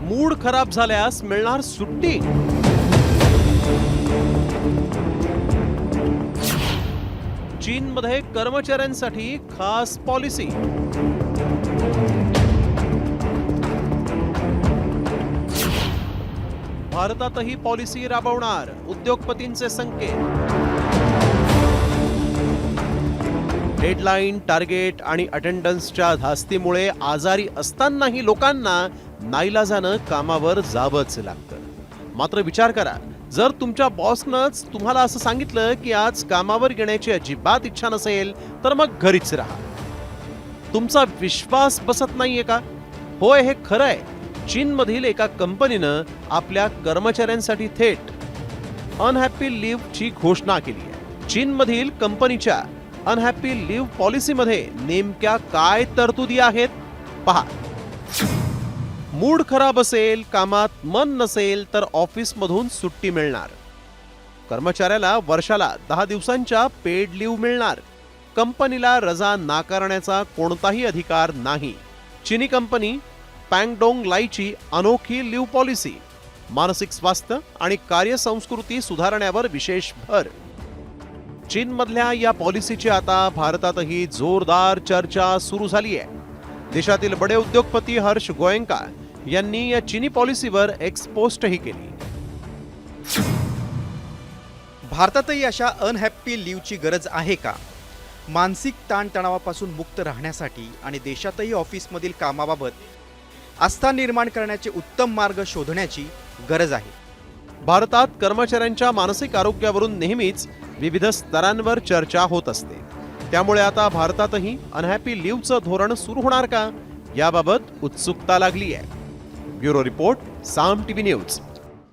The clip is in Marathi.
मूड खराब झाल्यास मिळणार सुट्टी। चीनमध्ये कर्मचाऱ्यांसाठी खास पॉलिसी। भारतातही पॉलिसी राबवणार उद्योगपतींचे संकेत। डेडलाईन, टार्गेट आणि अटेंडन्सच्या धास्तीमुळे आजारी असतानाही लोकांना नाईलाजानं कामावर जावंच लागतं। मात्र विचार करा, जर तुमच्या बॉसनंच तुम्हाला असं सांगितलं की आज कामावर येण्याची अजिबात इच्छा नसेल तर मग घरीच राहा, तुमचा विश्वास बसत नाहीये का? होय, हे खरं आहे। चीनमधील एका कंपनीनं आपल्या कर्मचाऱ्यांसाठी थेट अनहॅपी लिव्हची घोषणा केली आहे। चीनमधील कंपनीच्या अनहॅपी लिव्ह पॉलिसीमध्ये नेमक्या काय तरतुदी आहेत पहा। मूड खराब असेल, कामात मन नसेल तर ऑफिसमधून सुट्टी मिळणार। कर्मचाऱ्याला वर्षाला 10 दिवसांच्या पेड लिव्ह मिळणार। कंपनीला रजा नाकारण्याचा कोणताही अधिकार नाही। चीनी कंपनी पँगडोंग लाईची अनोखी लिव्ह पॉलिसी, मानसिक स्वास्थ्य आणि कार्यसंस्कृती सुधारण्यावर विशेष भर। चीनमधल्या या पॉलिसीची आता भारतातही जोरदार चर्चा सुरू झाली आहे। देशातील बडे उद्योगपती हर्ष गोयंका यांनी या चीनी पॉलिसीवर एक पोस्टही केली। भारतातही अशा अनहॅपी लिव्हची गरज आहे का? मानसिक ताणतणावापासून मुक्त राहण्यासाठी आणि देशातही ऑफिसमधील कामाबाबत आस्था निर्माण करण्याचे उत्तम मार्ग शोधण्याची गरज आहे। भारतात कर्मचाऱ्यांच्या मानसिक आरोग्यावरून नेहमीच विविध स्तरांवर चर्चा होत असते। त्यामुळे आता भारतातही अनहॅपी लिव्हचं धोरण सुरू होणार का, याबाबत उत्सुकता लागली आहे। ब्युरो रिपोर्ट, साम टीव्ही न्यूज।